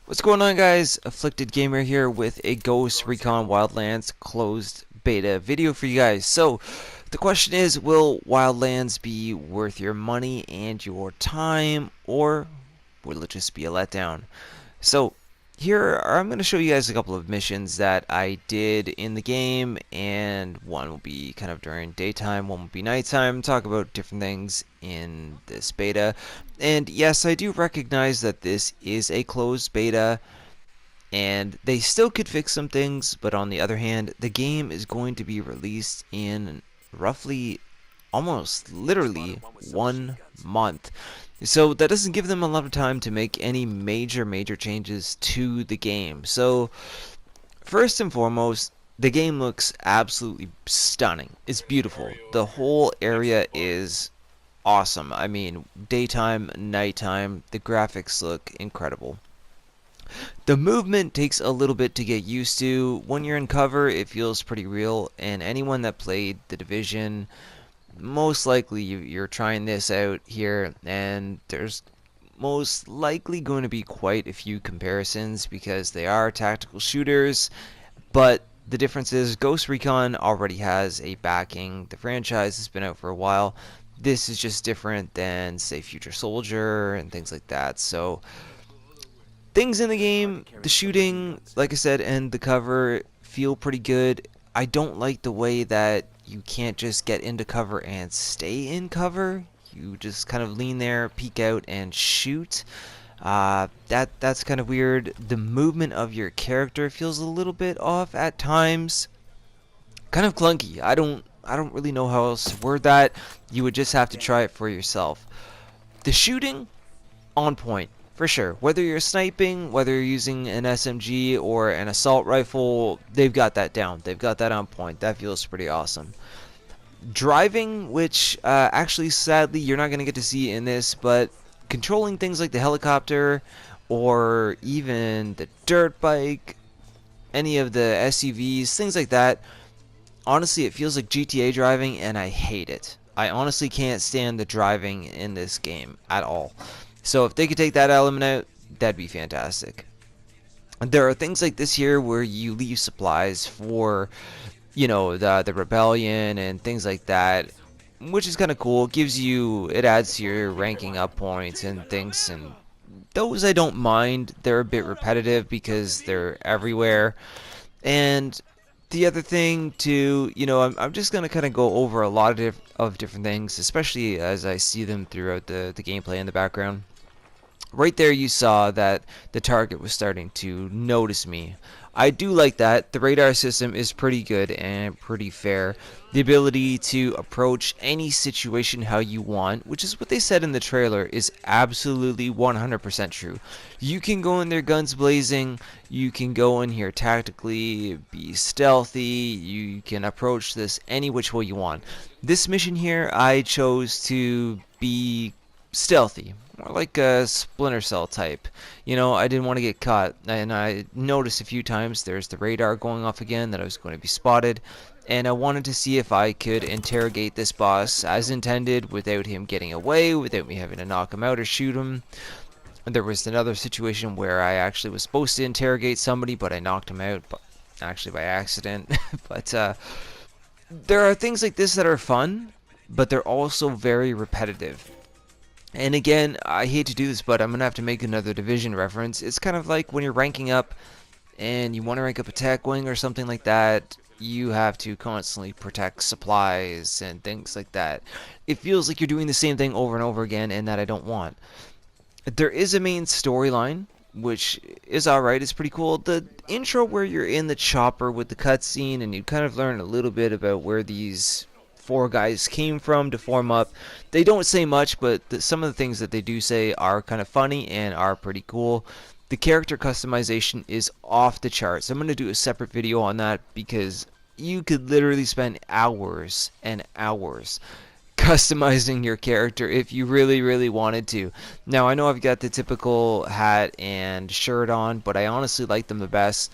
What's going on, guys? Afflicted Gamer here with a Ghost Recon Wildlands closed beta video for you guys. So the question is, will Wildlands be worth your money and your time, or will it just be a letdown? So here I'm going to show you guys a couple of missions that I did in the game, and one will be kind of during daytime, one will be nighttime. Talk about different things in this beta. And yes, I do recognize that this is a closed beta and they still could fix some things, but on the other hand, the game is going to be released in roughly almost literally 1 month. So that doesn't give them a lot of time to make any major changes to the game. So first and foremost, the game looks absolutely stunning. It's beautiful. The whole area is awesome. I mean, daytime, nighttime, the graphics look incredible. The movement takes a little bit to get used to. When you're in cover, it feels pretty real, and anyone that played The Division, most likely you're trying this out here, and there's most likely going to be quite a few comparisons because they are tactical shooters, but the difference is Ghost Recon already has a backing. The franchise has been out for a while. This is just different than, say, Future Soldier and things like that. So things in the game, the shooting, like I said, and the cover feel pretty good. I don't like the way that you can't just get into cover and stay in cover. You just kind of lean there, peek out, and shoot. That's kind of weird. The movement of your character feels a little bit off at times. Kind of clunky. I don't really know how else to word that. You would just have to try it for yourself. The shooting, on point for sure. Whether you're sniping, whether you're using an SMG or an assault rifle, they've got that down. They've got that on point. That feels pretty awesome. Driving, which actually sadly you're not going to get to see in this, but controlling things like the helicopter or even the dirt bike, any of the SUVs, things like that, honestly it feels like GTA driving, and I hate it. I honestly can't stand the driving in this game at all. So if they could take that element out, that'd be fantastic. There are things like this here where you leave supplies for, the rebellion and things like that, which is kind of cool. It adds to your ranking up points and things, and those I don't mind. They're a bit repetitive because they're everywhere. And the other thing too, I'm just gonna kind of go over a lot of different things, especially as I see them throughout the gameplay in the background. Right there you saw that the target was starting to notice me. I do like that. The radar system is pretty good and pretty fair. The ability to approach any situation how you want, which is what they said in the trailer, is absolutely 100% true. You can go in there guns blazing, you can go in here tactically, be stealthy, you can approach this any which way you want. This mission here, I chose to be stealthy, more like a Splinter Cell type. I didn't want to get caught, and I noticed a few times there's the radar going off again that I was going to be spotted, and I wanted to see if I could interrogate this boss as intended without him getting away, without me having to knock him out or shoot him. There was another situation where I actually was supposed to interrogate somebody, but I knocked him out, actually by accident. But there are things like this that are fun, but they're also very repetitive. And again, I hate to do this, but I'm going to have to make another Division reference. It's kind of like when you're ranking up and you want to rank up a tech wing or something like that, you have to constantly protect supplies and things like that. It feels like you're doing the same thing over and over again, and that I don't want. There is a main storyline, which is alright, it's pretty cool. The intro where you're in the chopper with the cutscene and you kind of learn a little bit about where these four guys came from to form up. They don't say much, but some of the things that they do say are kind of funny and are pretty cool. The character customization is off the charts. I'm going to do a separate video on that because you could literally spend hours and hours customizing your character if you really wanted to. Now I know I've got the typical hat and shirt on, but I honestly like them the best.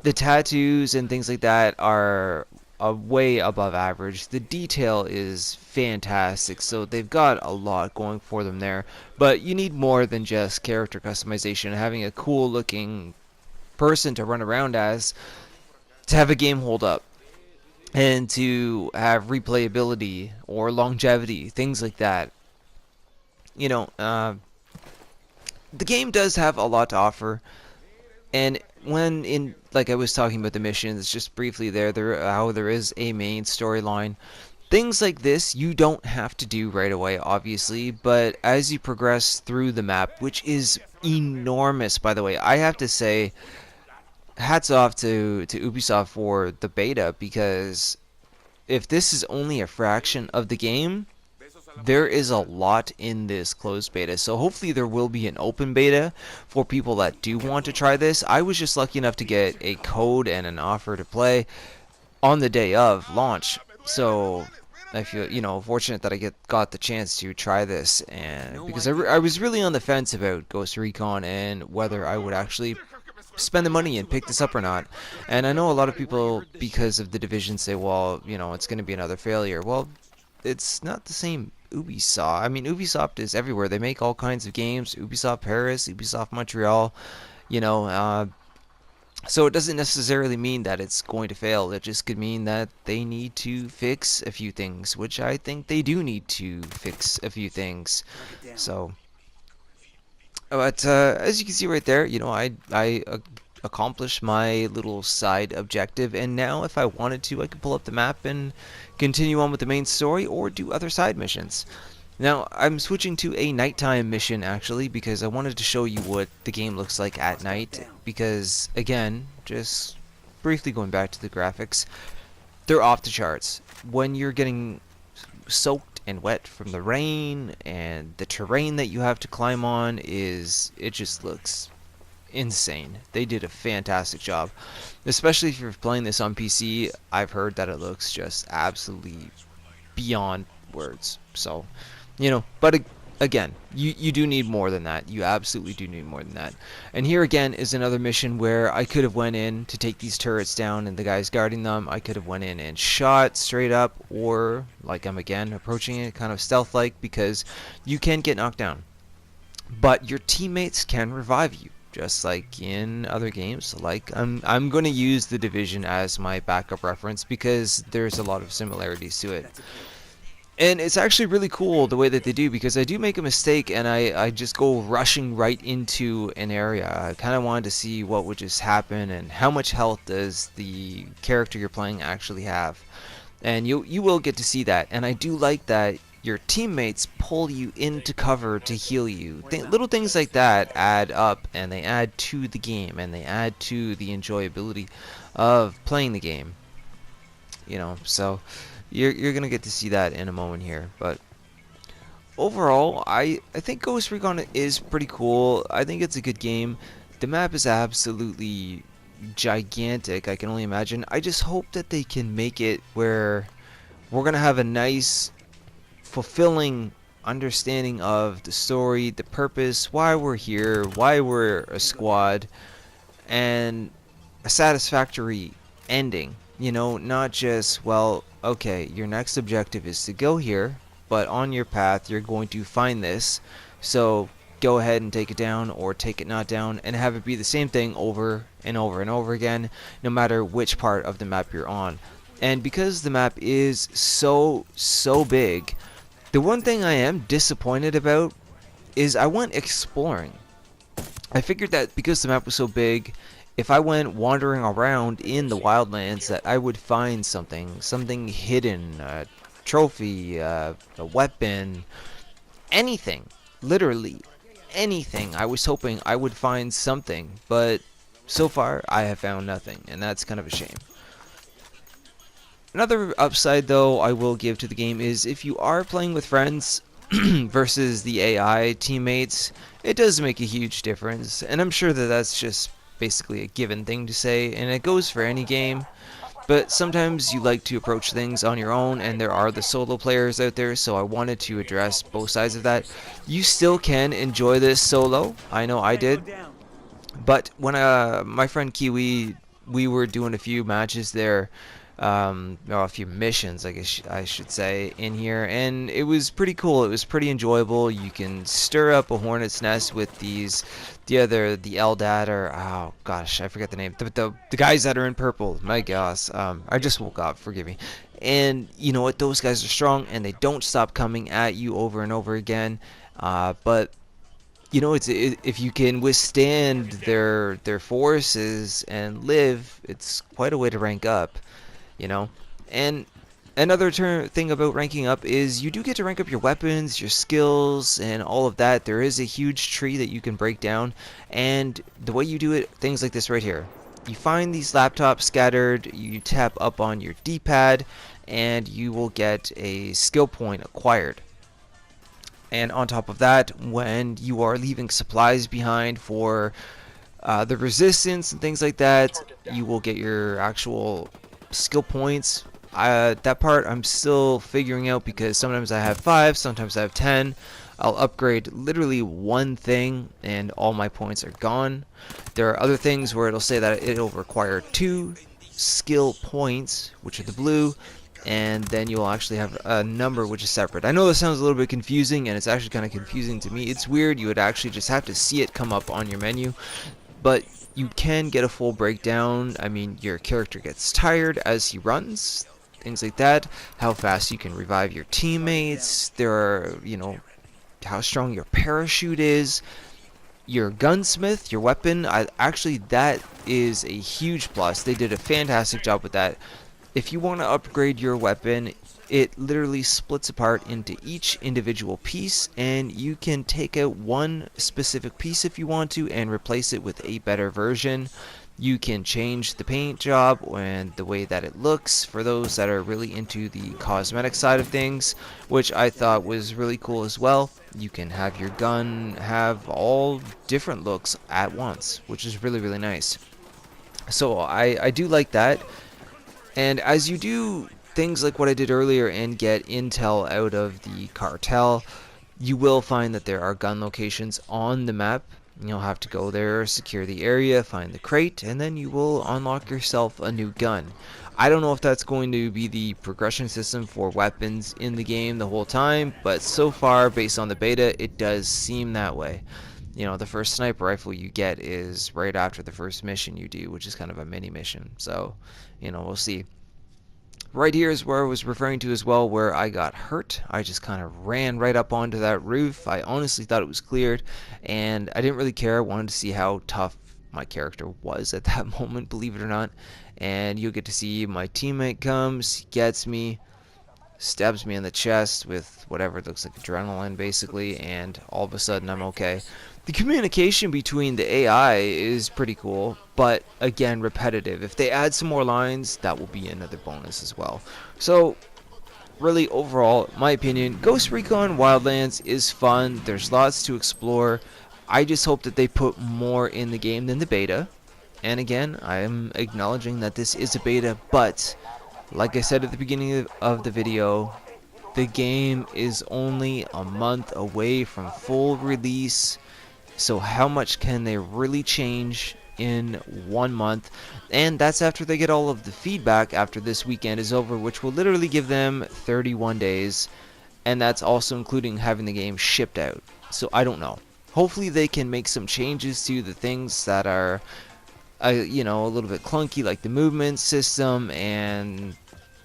The tattoos and things like that are way above average. The detail is fantastic, so they've got a lot going for them there. But you need more than just character customization. Having a cool looking person to run around as, to have a game hold up, and to have replayability or longevity, things like that. You know, the game does have a lot to offer. And when in, like I was talking about the missions just briefly there how there is a main storyline, things like this you don't have to do right away, obviously, but as you progress through the map, which is enormous, by the way, I have to say, hats off to Ubisoft for the beta, because if this is only a fraction of the game, there is a lot in this closed beta. So hopefully there will be an open beta for people that do want to try this. I was just lucky enough to get a code and an offer to play on the day of launch. So I feel, fortunate that I got the chance to try this, and because I was really on the fence about Ghost Recon and whether I would actually spend the money and pick this up or not. And I know a lot of people, because of the Division, say, well, it's going to be another failure. Well, it's not the same Ubisoft. I mean, Ubisoft is everywhere. They make all kinds of games. Ubisoft Paris, Ubisoft Montreal, so it doesn't necessarily mean that it's going to fail. It just could mean that they need to fix a few things, which I think they do need to fix a few things. So, but as you can see right there, I accomplished my little side objective, and now if I wanted to, I could pull up the map and continue on with the main story or do other side missions. Now I'm switching to a nighttime mission, actually, because I wanted to show you what the game looks like at night, because again, just briefly going back to the graphics, they're off the charts. When you're getting soaked and wet from the rain, and the terrain that you have to climb on it just looks insane. They did a fantastic job, especially if you're playing this on PC. I've heard that it looks just absolutely beyond words. So, but again, you do need more than that. You absolutely do need more than that. And here again is another mission where I could have went in to take these turrets down and the guys guarding them. I could have went in and shot straight up, or like I'm again approaching it kind of stealth-like, because you can get knocked down, but your teammates can revive you, just like in other games. Like I'm going to use the Division as my backup reference because there's a lot of similarities to it. And it's actually really cool the way that they do, because I do make a mistake and I just go rushing right into an area. I kind of wanted to see what would just happen and how much health does the character you're playing actually have. And you will get to see that. And I do like that your teammates pull you into cover to heal you. Little things like that add up, and they add to the game, and they add to the enjoyability of playing the game. So you're gonna get to see that in a moment here. But overall, I think Ghost Recon is pretty cool. I think it's a good game. The map is absolutely gigantic, I can only imagine. I just hope that they can make it where we're gonna have a nice, fulfilling understanding of the story, the purpose, why we're here, why we're a squad, and a satisfactory ending. Not just, well, okay, your next objective is to go here, but on your path you're going to find this, so go ahead and take it down, or take it not down, and have it be the same thing over and over and over again, no matter which part of the map you're on. And because the map is so big, the one thing I am disappointed about is I went exploring. I figured that because the map was so big, if I went wandering around in the wildlands, that I would find something hidden, a trophy, a weapon, anything, literally anything. I was hoping I would find something, but so far I have found nothing, and that's kind of a shame. Another upside, though, I will give to the game is if you are playing with friends versus the AI teammates, it does make a huge difference, and I'm sure that that's just basically a given thing to say, and it goes for any game. But sometimes you like to approach things on your own, and there are the solo players out there, so I wanted to address both sides of that. You still can enjoy this solo. I know I did. But when my friend Kiwi, we were doing a few matches there, a few missions, I guess I should say, in here, and it was pretty cool. It was pretty enjoyable. You can stir up a hornet's nest with the Eldad, or oh gosh, I forget the name. The guys that are in purple. My gosh, I just woke up. Forgive me. And you know what? Those guys are strong, and they don't stop coming at you over and over again. But you know, if you can withstand their forces and live, it's quite a way to rank up, you know. And another thing about ranking up is you do get to rank up your weapons, your skills, and all of that. There is a huge tree that you can break down, and the way you do it, things like this right here. You find these laptops scattered, you tap up on your D-pad, and you will get a skill point acquired. And on top of that, when you are leaving supplies behind for the resistance and things like that, you will get your actual skill points. That part I'm still figuring out because sometimes I have 5, sometimes I have 10. I'll upgrade literally one thing and all my points are gone. There are other things where it'll say that it'll require 2 skill points, which are the blue, and then you'll actually have a number which is separate. I know this sounds a little bit confusing, and it's actually kind of confusing to me. It's weird. You would actually just have to see it come up on your menu, but you can get a full breakdown. I mean, your character gets tired as he runs, things like that, how fast you can revive your teammates, there are, you know, how strong your parachute is, your gunsmith, your weapon. Actually, that is a huge plus. They did a fantastic job with that. If you want to upgrade your weapon, it literally splits apart into each individual piece, and you can take out one specific piece if you want to and replace it with a better version. You can change the paint job and the way that it looks for those that are really into the cosmetic side of things, which I thought was really cool as well. You can have your gun have all different looks at once, which is really, really nice. So I do like that. And as you do things like what I did earlier and get intel out of the cartel, you will find that there are gun locations on the map. You'll have to go there, secure the area, find the crate, and then you will unlock yourself a new gun. I don't know if that's going to be the progression system for weapons in the game the whole time, but so far, based on the beta, it does seem that way. You know, the first sniper rifle you get is right after the first mission you do, which is kind of a mini mission. So, you know, we'll see. Right here is where I was referring to as well, where I got hurt. I just kind of ran right up onto that roof. I honestly thought it was cleared, and I didn't really care. I wanted to see how tough my character was at that moment, believe it or not. And you'll get to see my teammate comes, gets me, stabs me in the chest with whatever looks like adrenaline basically, and all of a sudden I'm okay. The communication between the AI is pretty cool, but again, repetitive. If they add some more lines, that will be another bonus as well. So really, overall, my opinion, Ghost Recon Wildlands is fun. There's lots to explore. I just hope that they put more in the game than the beta. And again, I am acknowledging that this is a beta, but like I said at the beginning of the video, the game is only a month away from full release. So how much can they really change in 1 month? And that's after they get all of the feedback after this weekend is over, which will literally give them 31 days. And that's also including having the game shipped out. So I don't know. Hopefully they can make some changes to the things that are, you know, a little bit clunky, like the movement system, and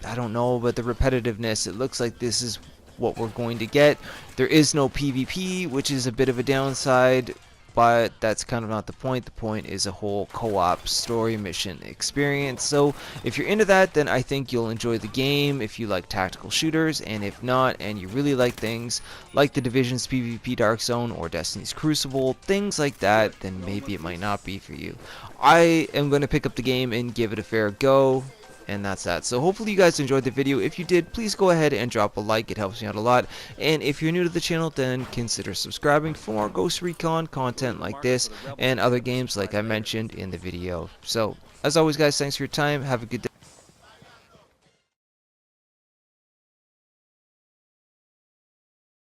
I don't know, but the repetitiveness. It looks like this is what we're going to get. There is no PvP, which is a bit of a downside, but that's kind of not the point. The point is a whole co-op story mission experience. So if you're into that, then I think you'll enjoy the game if you like tactical shooters, and if not, and you really like things like the Division's PvP Dark Zone or Destiny's Crucible, things like that, then maybe it might not be for you. I am going to pick up the game and give it a fair go. And that's that. So hopefully you guys enjoyed the video. If you did, please go ahead and drop a like. It helps me out a lot. And if you're new to the channel, then consider subscribing for more Ghost Recon content like this and other games like I mentioned in the video. So as always, guys, thanks for your time. Have a good day.